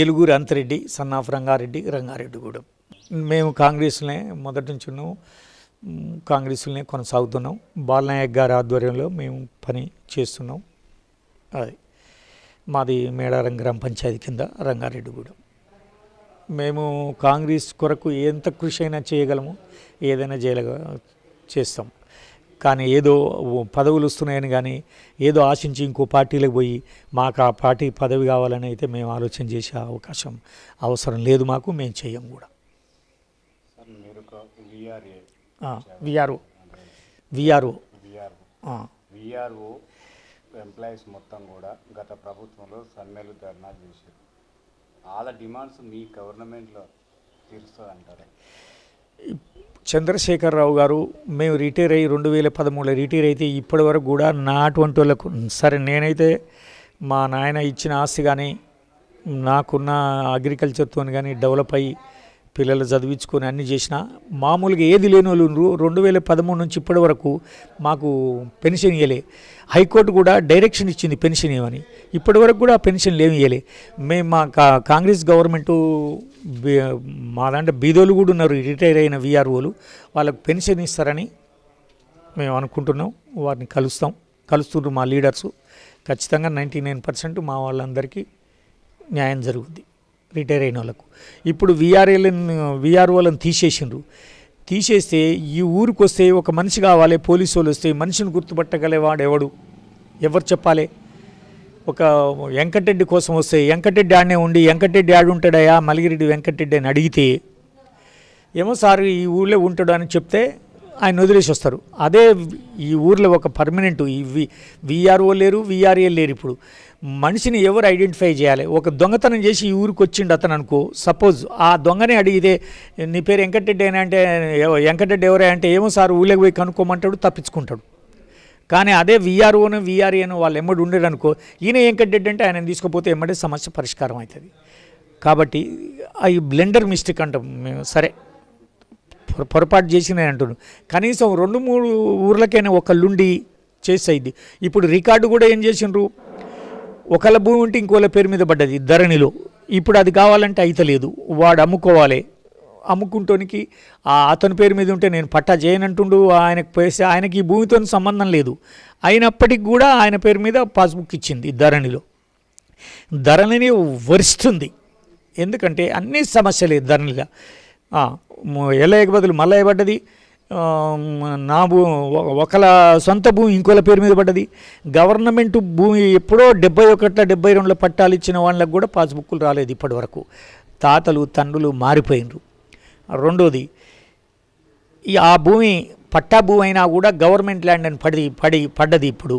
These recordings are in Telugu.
ఏలుగురు అంతరెడ్డి, సన్ ఆఫ్ రంగారెడ్డి, రంగారెడ్డిగూడెం. మేము కాంగ్రెస్లోనే మొదటి నుంచి ఉన్నాం, కాంగ్రెస్లోనే కొనసాగుతున్నాం. బాలనాయక్ గారి ఆధ్వర్యంలో మేము పని చేస్తున్నాం. అది మాది మేడారం గ్రామ పంచాయతీ కింద రంగారెడ్డిగూడెం. మేము కాంగ్రెస్ కొరకు ఎంత కృషి అయినా చేయగలము, ఏదైనా చేస్తాం. కానీ ఏదో పదవులు వస్తున్నాయని కానీ ఏదో ఆశించి ఇంకో పార్టీలకు పోయి మాకు ఆ పార్టీ పదవి కావాలని అయితే మేము ఆలోచన చేసే అవసరం లేదు. మాకు మేము చెయ్యం కూడా. విఆర్ఓ ఎంప్లాయీస్ మొత్తం కూడా గత ప్రభుత్వంలో సమ్మెలు ధర్నా చేశారు. వాళ్ళ డిమాండ్స్ మీ గవర్నమెంట్లో తీరుస్తుంది అంటారా? చంద్రశేఖరరావు గారు మేము రిటైర్ అయ్యి 2013 రిటైర్ అయితే ఇప్పటి వరకు కూడా నా అటువంటి వాళ్ళకు సరే, నేనైతే మా నాయన ఇచ్చిన ఆస్తి కానీ నాకున్న అగ్రికల్చర్తో కానీ డెవలప్ అయ్యి పిల్లలు చదివించుకొని అన్నీ చేసిన మామూలుగా ఏది లేని వాళ్ళు 2013 నుంచి ఇప్పటి వరకు మాకు పెన్షన్ ఇవ్వలే. హైకోర్టు కూడా డైరెక్షన్ ఇచ్చింది పెన్షన్ ఇవ్వని, ఇప్పటి వరకు కూడా పెన్షన్లు ఏమి ఇవ్వలే. మేము మా కాంగ్రెస్ గవర్నమెంటు మా దాంట్లో బీదోలు కూడా ఉన్నారు రిటైర్ అయిన విఆర్ఓలు, వాళ్ళకు పెన్షన్ ఇస్తారని మేము అనుకుంటున్నాం. వారిని కలుస్తున్నారు మా లీడర్సు. ఖచ్చితంగా 99% మా వాళ్ళందరికీ న్యాయం జరుగుద్ది రిటైర్ అయిన వాళ్ళకు. ఇప్పుడు విఆర్ఓలను తీసేస్తే ఈ ఊరికి వస్తే ఒక మనిషి కావాలి, పోలీసు వాళ్ళు వస్తే మనిషిని గుర్తుపట్టగలేవాడు ఎవరు చెప్పాలి? ఒక వెంకటరెడ్డి కోసం వస్తే వెంకటరెడ్డి ఆడనే ఉండి వెంకటరెడ్డి ఆడుంటాడయా మలిగిరెడ్డి వెంకటరెడ్డి అని అడిగితే ఏమో సార్ ఈ ఊళ్ళో ఉంటాడు అని చెప్తే ఆయన వదిలేసి వస్తారు. అదే ఈ ఊర్లో ఒక పర్మనెంట్ విఆర్ఓ లేరు, విఆర్ఏ లేరు. ఇప్పుడు మనిషిని ఎవరు ఐడెంటిఫై చేయాలి? ఒక దొంగతనం చేసి ఈ ఊరికి వచ్చిండు అతను అనుకో, సపోజ్ ఆ దొంగనే అడిగితే నీ పేరు వెంకటరెడ్డి అయినా అంటే వెంకటరెడ్డి ఎవరే అంటే ఏమో సార్ ఊళ్ళకి పోయి కనుక్కోమంటాడు, తప్పించుకుంటాడు. కానీ అదే విఆర్ఓను విఆర్ఏను వాళ్ళు ఎమ్మడి ఉండేది అనుకో, ఈయన వెంకటరెడ్డి అంటే ఆయన తీసుకుపోతే ఎమ్మడే సమస్య పరిష్కారం అవుతుంది. కాబట్టి అవి బ్లెండర్ మిస్టేక్ అంటాం మేము. సరే పొరపాటు చేసిన అంటున్నాను, కనీసం 2-3 ఊర్లకైనా ఒకళ్ళుండి చేసేది. ఇప్పుడు రికార్డు కూడా ఏం చేసిండ్రు, ఒకళ్ళ భూమి ఉంటే ఇంకోళ్ళ పేరు మీద పడ్డది ధరణిలో. ఇప్పుడు అది కావాలంటే అయితలేదు, వాడు అమ్ముకోవాలి. అమ్ముకుంటానికి అతని పేరు మీద ఉంటే నేను పట్టా చేయనంటుండు, ఆయనకు పోస్తే ఆయనకి ఈ భూమితో సంబంధం లేదు. అయినప్పటికీ కూడా ఆయన పేరు మీద పాస్బుక్ ఇచ్చింది ధరణిలో. ధరణిని వరిస్తుంది, ఎందుకంటే అన్ని సమస్యలే ధరణిలో. ఎల్లయ్యకు బదులు మల్లయ్య పడ్డది, నా ఒకళ్ళ సొంత భూమి ఇంకోళ్ళ పేరు మీద పడ్డది. గవర్నమెంట్ భూమి ఎప్పుడో 71-72 పట్టాలు ఇచ్చిన వాళ్ళకు కూడా పాస్బుక్లు రాలేదు ఇప్పటి వరకు. తాతలు తండ్రులు మారిపోయినరు. రెండోది, ఆ భూమి పట్టా భూమి అయినా కూడా గవర్నమెంట్ ల్యాండ్ అని పడ్డది. ఇప్పుడు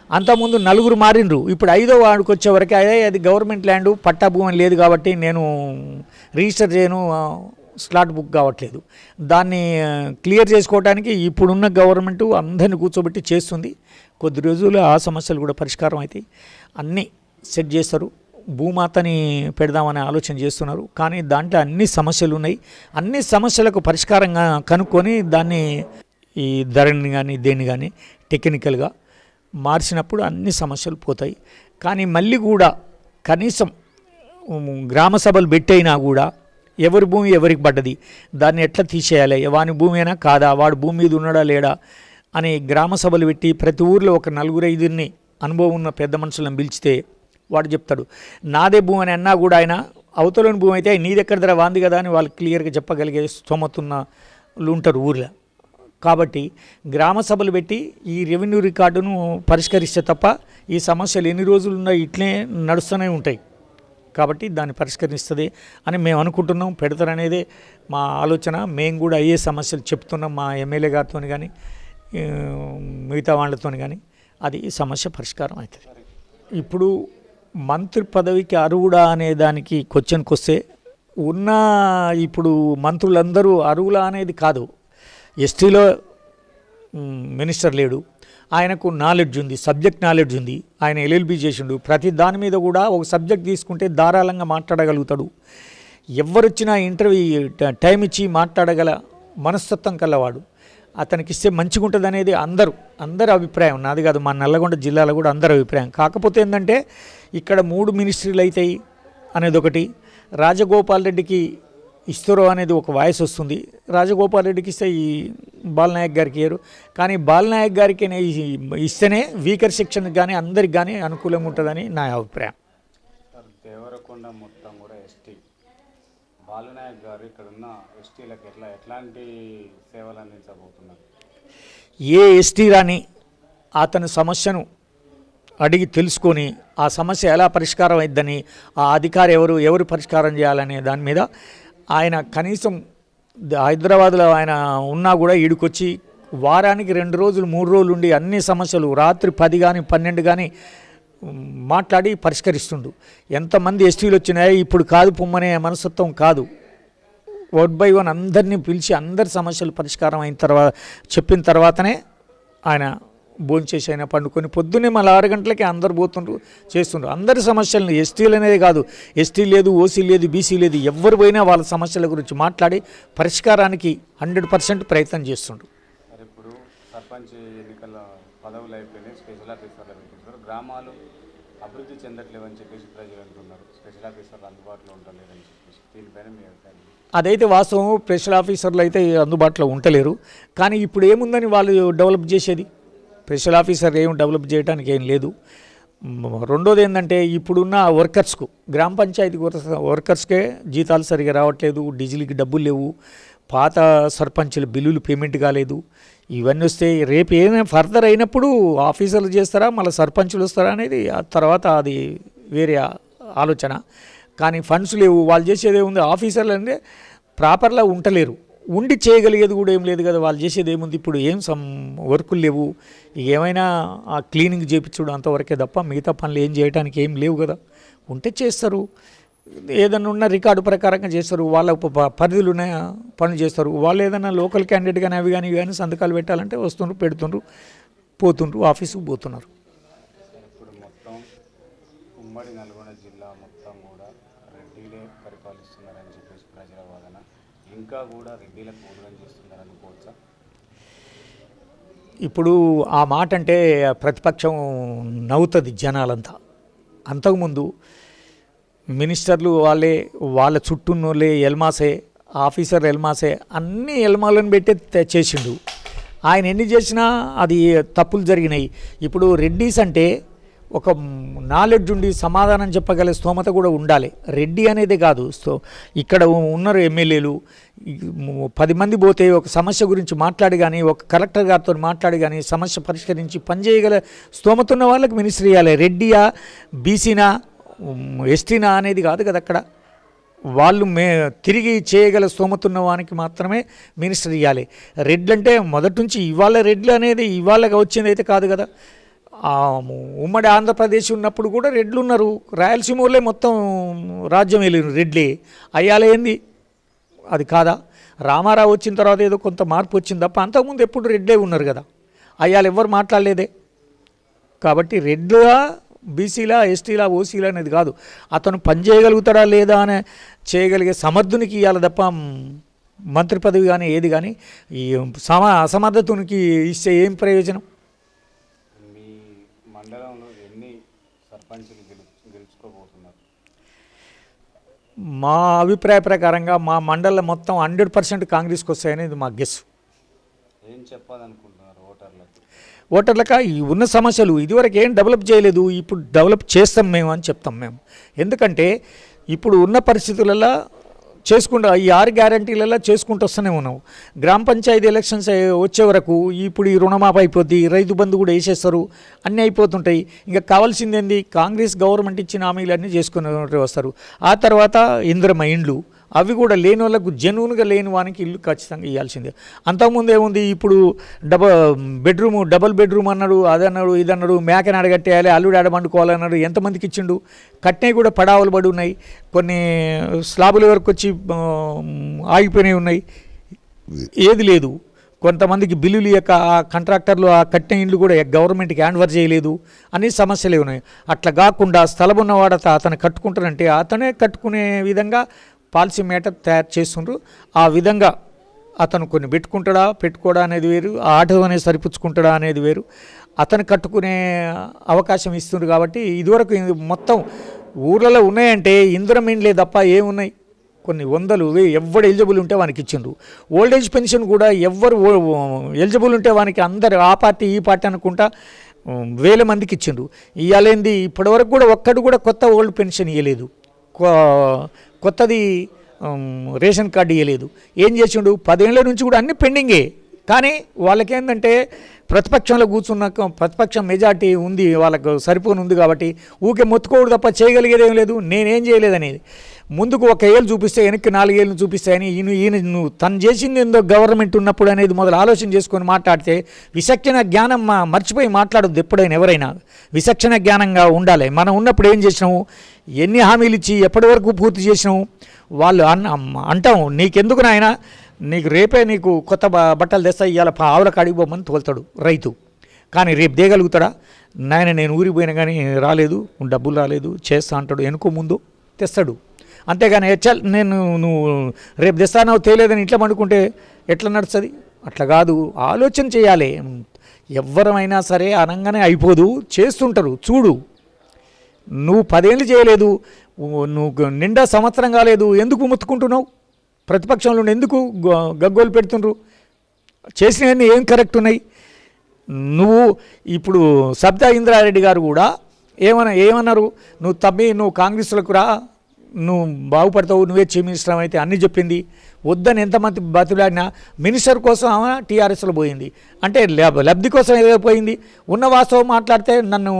అంతకుముందు 4 మారినరు, ఇప్పుడు 5వ వాడికి వచ్చేవరకు అది గవర్నమెంట్ ల్యాండ్ పట్టా భూమి అని లేదు కాబట్టి నేను రిజిస్టర్ చేయను, స్లాట్ బుక్ కావట్లేదు. దాన్ని క్లియర్ చేసుకోవడానికి ఇప్పుడున్న గవర్నమెంట్ అందరిని కూర్చోబెట్టి చేస్తుంది. కొద్ది రోజులు ఆ సమస్యలు కూడా పరిష్కారం అవుతాయి. అన్నీ సెట్ చేస్తారు. భూమాతని పెడదామనే ఆలోచన చేస్తున్నారు, కానీ దాంట్లో అన్ని సమస్యలు ఉన్నాయి. అన్ని సమస్యలకు పరిష్కారంగా కనుక్కొని దాన్ని ఈ ధరని కానీ దేన్ని కానీ టెక్నికల్గా మార్చినప్పుడు అన్ని సమస్యలు పోతాయి. కానీ మళ్ళీ కూడా కనీసం గ్రామ సభలు పెట్టైనా కూడా ఎవరి భూమి ఎవరికి పడ్డది, దాన్ని ఎట్లా తీసేయాలి, వాని భూమి అయినా కాదా, వాడు భూమి మీద ఉన్నాడా లేడా అని గ్రామ సభలు పెట్టి ప్రతి ఊర్లో ఒక 4-5 అనుభవం ఉన్న పెద్ద మనుషులను పిలిచితే వాడు చెప్తాడు. నాదే భూమి అని అన్నా కూడా ఆయన అవతలని భూమి అయితే నీ దగ్గర ధర వాంది కదా అని వాళ్ళు క్లియర్గా చెప్పగలిగే స్తోమతున్న వాళ్ళు ఉంటారు ఊర్లో. కాబట్టి గ్రామ సభలు పెట్టి ఈ రెవెన్యూ రికార్డును పరిష్కరిస్తే తప్ప ఈ సమస్యలు ఎన్ని రోజులు ఉన్నాయి ఇట్లే నడుస్తూనే ఉంటాయి. కాబట్టి దాన్ని పరిష్కరిస్తుంది అని మేము అనుకుంటున్నాం. పెడతారనేదే మా ఆలోచన. మేము కూడా అయ్యే సమస్యలు చెప్తున్నాం మా ఎమ్మెల్యే గారితో కానీ మిగతా వాళ్ళతో కానీ, అది ఈ సమస్య పరిష్కారం అవుతుంది. ఇప్పుడు మంత్రి పదవికి అర్హుడా అనే దానికి క్వశ్చన్కి వస్తే ఉన్న ఇప్పుడు మంత్రులందరూ అర్హులా అనేది కాదు. ఎస్టీలో మినిస్టర్ లేడు, ఆయనకు నాలెడ్జ్ ఉంది, సబ్జెక్ట్ నాలెడ్జ్ ఉంది, ఆయన ఎల్ఎల్బి చేసిండు. ప్రతి దాని మీద కూడా ఒక సబ్జెక్ట్ తీసుకుంటే ధారాళంగా మాట్లాడగలుగుతాడు. ఎవరొచ్చినా ఇంటర్వ్యూ టైం ఇచ్చి మాట్లాడగల మనస్తత్వం కలవాడు. అతనికి ఇస్తే మంచిగా ఉంటుంది అనేది అందరి అభిప్రాయం, నాది కాదు, మా నల్లగొండ జిల్లాలో కూడా అందరి అభిప్రాయం. కాకపోతే ఏంటంటే ఇక్కడ 3 మినిస్ట్రీలు అవుతాయి అనేది ఒకటి, రాజగోపాల్ రెడ్డికి ఇస్తారో అనేది ఒక వాయిస్ వస్తుంది. రాజగోపాల్ రెడ్డికి ఇస్తే ఈ బాలనాయక్ గారికి ఇయ్యరు. కానీ బాలనాయక్ గారికి ఇస్తేనే వీకర్ సెక్షన్ కానీ అందరికి కానీ అనుకూలంగా ఉంటుందని నా అభిప్రాయం. సార్, దేవరకొండ మొత్తం కూడా ఎస్టీ. బాలనాయక్ గారు ఇక్కడ ఉన్న ఎస్టీలకు ఎట్లాంటి సేవలు అందించబోతున్నారు? ఏ ఎస్టీ రాని అతని సమస్యను అడిగి తెలుసుకొని ఆ సమస్య ఎలా పరిష్కారం అయిద్దని, ఆ అధికారి ఎవరు పరిష్కారం చేయాలనే దాని మీద ఆయన కనీసం హైదరాబాద్లో ఆయన ఉన్నా కూడా ఈడికొచ్చి వారానికి 2 రోజులు 3 రోజులు ఉండి అన్ని సమస్యలు రాత్రి 10 కానీ 12 కానీ మాట్లాడి పరిష్కరిస్తుండు. ఎంతమంది ఎస్టీలు వచ్చినాయి ఇప్పుడు కాదు పొమ్మనే మనస్తత్వం కాదు. 1 by 1 అందరినీ పిలిచి అందరి సమస్యలు పరిష్కారం అయిన తర్వాత చెప్పిన తర్వాతనే ఆయన భోంచేసి అయినా పండుకొని పొద్దున్నే మళ్ళీ 6 గంటలకే అందరు పోతుండ్రు చేస్తుండ్రు. అందరి సమస్యలను ఎస్టీలు అనేది కాదు, ఎస్టీ లేదు, ఓసీ లేదు, బీసీ లేదు, ఎవరు పోయినా వాళ్ళ సమస్యల గురించి మాట్లాడి పరిష్కారానికి 100% ప్రయత్నం చేస్తుండ్రు. ఇప్పుడు సర్పంచ్ ఎన్నికల పదవులు అయిపోయినాయి, స్పెషల్ ఆఫీసర్లు పెట్టించారు. గ్రామాలు అభివృద్ధి చెందట్లేవని చెప్పేసి ప్రజలు అంటున్నారు. స్పెషల్ ఆఫీసర్లు అందుబాటులో ఉండలేదని చెప్పేసి దీనిపైన మీ అభిప్రాయం? అదైతే వాస్తవం. స్పెషల్ ఆఫీసర్లు అయితే అందుబాటులో ఉండలేరు. కానీ ఇప్పుడు ఏముందని వాళ్ళు డెవలప్ చేసేది? స్పెషల్ ఆఫీసర్ ఏం డెవలప్ చేయడానికి ఏం లేదు. రెండోది ఏంటంటే ఇప్పుడున్న వర్కర్స్కు, గ్రామ పంచాయతీ వర్కర్స్కే జీతాలు సరిగా రావట్లేదు, డీజిల్కి డబ్బులు లేవు, పాత సర్పంచుల బిల్లులు పేమెంట్ కాలేదు. ఇవన్నీ వస్తే రేపు ఏమైనా ఫర్దర్ అయినప్పుడు ఆఫీసర్లు చేస్తారా మళ్ళీ సర్పంచులు వస్తారా అనేది ఆ తర్వాత అది వేరే ఆలోచన. కానీ ఫండ్స్ లేవు, వాళ్ళు చేసేది ఏముంది? ఆఫీసర్లు అంటే ప్రాపర్లా ఉండలేరు, ఉండి చేయగలిగేది కూడా ఏం లేదు కదా. వాళ్ళు చేసేది ఏముంది? ఇప్పుడు ఏం వర్కులు లేవు, ఏమైనా ఆ క్లీనింగ్ చేయించుడు అంతవరకే తప్ప మిగతా పనులు ఏం చేయడానికి ఏం లేవు కదా. ఉంటే చేస్తారు, ఏదన్నా ఉన్న రికార్డు ప్రకారంగా చేస్తారు, వాళ్ళ పరిధులు ఉన్న పనులు చేస్తారు. వాళ్ళు ఏదైనా లోకల్ క్యాండిడేట్ కానీ అవి కానీ ఇవి కానీ సంతకాలు పెట్టాలంటే వస్తుండ్రు, పెడుతుండ్రు, పోతుండ్రు, ఆఫీసుకు పోతున్నారు. ఇప్పుడు మొత్తం ఉమ్మడి నల్గొండ జిల్లా మొత్తం కూడా రెడ్డిలే పరిపాలిస్తున్నారని చెప్పేసి ప్రజల వాదన. ఇంకా కూడా రెడ్డిలకు ఊరడం చేస్తున్నారనుకోవచ్చా? ఇప్పుడు ఆ మాట అంటే ప్రతిపక్షం నవ్వుతుంది జనాలంతా. అంతకుముందు మినిస్టర్లు వాళ్ళ చుట్టూన్నోళ్ళే ఎల్మాసే, ఆఫీసర్ ఎల్మాసే, అన్ని ఎల్మాలను పెట్టి చేసిండు. ఆయన ఎన్ని చేసినా అది తప్పులు జరిగినాయి. ఇప్పుడు రెడ్డీస్ అంటే ఒక నాలెడ్జ్ ఉండి సమాధానం చెప్పగల స్తోమత కూడా ఉండాలి. రెడ్డి అనేది కాదు, ఇక్కడ ఉన్నారు ఎమ్మెల్యేలు 10 మంది పోతే ఒక సమస్య గురించి మాట్లాడి కానీ, ఒక కలెక్టర్ గారితో మాట్లాడి కానీ సమస్య పరిష్కరించి పనిచేయగల స్తోమత ఉన్న వాళ్ళకి మినిస్టర్ ఇవ్వాలి. రెడ్డియా, బీసీనా, ఎస్టీనా అనేది కాదు కదా. అక్కడ వాళ్ళు తిరిగి చేయగల స్తోమత ఉన్న వానికి మాత్రమే మినిస్టర్ ఇవ్వాలి. రెడ్లు అంటే మొదటి నుంచి ఇవాళ రెడ్లు అనేది ఇవాళగా వచ్చింది అయితే కాదు కదా. ఉమ్మడి ఆంధ్రప్రదేశ్ ఉన్నప్పుడు కూడా రెడ్లు ఉన్నారు. రాయలసీమ వాళ్ళే మొత్తం రాజ్యం వెళ్ళిన రెడ్లే అయ్యాలే ఏంది? అది కాదా? రామారావు వచ్చిన తర్వాత ఏదో కొంత మార్పు వచ్చింది తప్ప అంతకుముందు ఎప్పుడు రెడ్లే ఉన్నారు కదా. అయ్యాలు ఎవరు మాట్లాడలేదే. కాబట్టి రెడ్లుగా, బీసీలా, ఎస్టీలా, ఓసీలా అనేది కాదు, అతను పని చేయగలుగుతాడా లేదా అని చేయగలిగే సమర్థునికి ఇవ్వాలి తప్ప మంత్రి పదవి కానీ ఏది కానీ ఈ అసమర్థతునికి ఇస్తే ఏం ప్రయోజనం? మీ మండలంలో ఎన్ని సర్పంచులు గెలుచుకోబోతున్నారు? మా అభిప్రాయ ప్రకారంగా మా మండలం మొత్తం 100% కాంగ్రెస్కి వస్తాయనేది మా గెస్. ఏం చెప్పాలనుకుంటున్నారు ఓటర్లకు? ఓటర్లక ఈ ఉన్న సమస్యలు ఇదివరకు ఏం డెవలప్ చేయలేదు, ఇప్పుడు డెవలప్ చేస్తాం మేము అని చెప్తాం మేము. ఎందుకంటే ఇప్పుడు ఉన్న పరిస్థితులలో చేసుకుంటూ ఈ 6 గ్యారంటీలలో చేసుకుంటూ వస్తూనే ఉన్నాం. గ్రామ పంచాయతీ ఎలక్షన్స్ వచ్చే వరకు ఇప్పుడు ఈ రుణమాఫీ అయిపోద్ది, రైతు బంధు కూడా వేసేస్తారు, అన్నీ అయిపోతుంటాయి. ఇంకా కావాల్సింది ఏంది? కాంగ్రెస్ గవర్నమెంట్ ఇచ్చిన హామీలన్నీ చేసుకుని వస్తారు. ఆ తర్వాత ఇందిరమ్మ ఇండ్లు, అవి కూడా లేని వాళ్ళకు జెన్యూన్గా లేని వానికి ఇల్లు ఖచ్చితంగా ఇవ్వాల్సిందే. అంతకుముందు ఏముంది? ఇప్పుడు డబల్ బెడ్రూమ్ అన్నాడు, అదన్నాడు, ఇదన్నాడు, మేకని అడగట్టేయాలి, అల్లుడు ఆడమండుకోవాలన్నాడు. ఎంతమందికి ఇచ్చిండు? కట్టినవి కూడా పడావులు పడి ఉన్నాయి, కొన్ని స్లాబుల వరకు వచ్చి ఆగిపోయినవి ఉన్నాయి, ఏది లేదు. కొంతమందికి బిల్లులు ఇయ్యక ఆ కాంట్రాక్టర్లు ఆ కట్టిన ఇండ్లు కూడా గవర్నమెంట్కి హ్యాండ్ ఓవర్ చేయలేదు. అన్ని సమస్యలే ఉన్నాయి. అట్లా కాకుండా స్థలం ఉన్నవాడు అతను కట్టుకుంటారంటే అతనే కట్టుకునే విధంగా పాలసీ మేటర్ తయారు చేస్తుండ్రు. ఆ విధంగా అతను కొన్ని పెట్టుకోడా అనేది వేరు, ఆ ఆటో అనేది సరిపుచ్చుకుంటాడా అనేది వేరు. అతను కట్టుకునే అవకాశం ఇస్తుండ్రు. కాబట్టి ఇదివరకు మొత్తం ఊర్లలో ఉన్నాయంటే ఇందిరం ఇండ్లే తప్ప ఏమున్నాయి, కొన్ని వందలు ఎవడు ఎలిజిబుల్ ఉంటే వానికి ఇచ్చిండ్రు. ఓల్డేజ్ పెన్షన్ కూడా ఎవరు ఎలిజిబుల్ ఉంటే వానికి అందరు ఆ పార్టీ ఈ పార్టీ అనుకుంటా వేల మందికి ఇచ్చిండ్రు. ఇవ్వాలేంది ఇప్పటివరకు కూడా ఒక్కడు కూడా కొత్త ఓల్డ్ పెన్షన్ ఇవ్వలేదు, కొత్తది రేషన్ కార్డు ఇవ్వలేదు. ఏం చేసిండు, 10 ఏళ్ళ నుంచి కూడా అన్ని పెండింగే. కానీ వాళ్ళకేందంటే ప్రతిపక్షంలో కూర్చున్న ప్రతిపక్షం మెజార్టీ ఉంది, వాళ్ళకు సరిపోని ఉంది కాబట్టి ఊకే మొత్తుకోవడం తప్ప చేయగలిగేది ఏం లేదు. నేనేం చేయలేదనేది ముందుకు 1 ఏళ్ళు చూపిస్తే వెనక్కి 4 ఏళ్ళు చూపిస్తాయని ఈయన నువ్వు తను చేసింది ఏందో గవర్నమెంట్ ఉన్నప్పుడు అనేది మొదలు ఆలోచన చేసుకొని మాట్లాడితే విచక్షణ జ్ఞానం మర్చిపోయి మాట్లాడొద్దు. ఎప్పుడైనా ఎవరైనా విచక్షణ జ్ఞానంగా ఉండాలి. మనం ఉన్నప్పుడు ఏం చేసినాము, ఎన్ని హామీలు ఇచ్చి ఎప్పటి వరకు పూర్తి చేసినాము. వాళ్ళు అంటాం నీకెందుకు నాయన, నీకు రేపే నీకు కొత్త బట్టలు తెస్తా, ఇవాళ ఆవుల కాడికి పోమని తోలుతాడు రైతు. కానీ రేపు దేగలుగుతాడా, నాయన నేను ఊరికి పోయినా కానీ రాలేదు, డబ్బులు రాలేదు చేస్తా అంటాడు. వెనుకో ముందు తెస్తాడు. అంతేగాని నేను నువ్వు రేపు తెస్తానో తేలేదని ఇట్లా పండుకుంటే ఎట్లా నడుస్తుంది? అట్లా కాదు, ఆలోచన చేయాలి. ఎవరమైనా సరే అనగానే అయిపోదు, చేస్తుంటారు. చూడు, నువ్వు 10 ఏళ్ళు చేయలేదు, నువ్వు నిండా సంవత్సరం కాలేదు, ఎందుకు ముత్తుకుంటున్నావు? ప్రతిపక్షంలో ఎందుకు గగ్గోలు పెడుతుండ్రు? చేసినవన్నీ ఏం కరెక్ట్ ఉన్నాయి? నువ్వు ఇప్పుడు సబితా ఇంద్రారెడ్డి గారు కూడా ఏమన్నారు, నువ్వు కాంగ్రెస్లకు రా, నువ్వు బాగుపడతావు, నువ్వే చీఫ్ మినిస్టర్ అయితే అన్నీ చెప్పింది. వద్దని ఎంతమంది బతులాడినా మినిస్టర్ కోసం ఆమె టీఆర్ఎస్లో పోయింది. అంటే లబ్ధి కోసం ఏదో పోయింది. ఉన్న వాస్తవం మాట్లాడితే నన్ను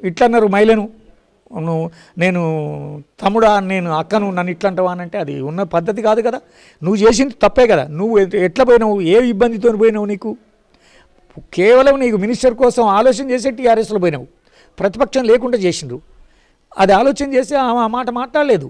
ఇట్లన్నారు మహిళను, నేను తమ్ముడా, నేను అక్కను, నన్ను ఇట్లా అంటావా అంటే అది ఉన్న పద్ధతి కాదు కదా. నువ్వు చేసింది తప్పే కదా. నువ్వు ఎట్లా పోయినావు, ఏ ఇబ్బందితో పోయినావు? నీకు కేవలం నీకు మినిస్టర్ కోసం ఆలోచన చేసే టీఆర్ఎస్లో పోయినావు. ప్రతిపక్షం లేకుండా చేసిండ్రు. అది ఆలోచన చేసి ఆ మాట మాట్లాడలేదు.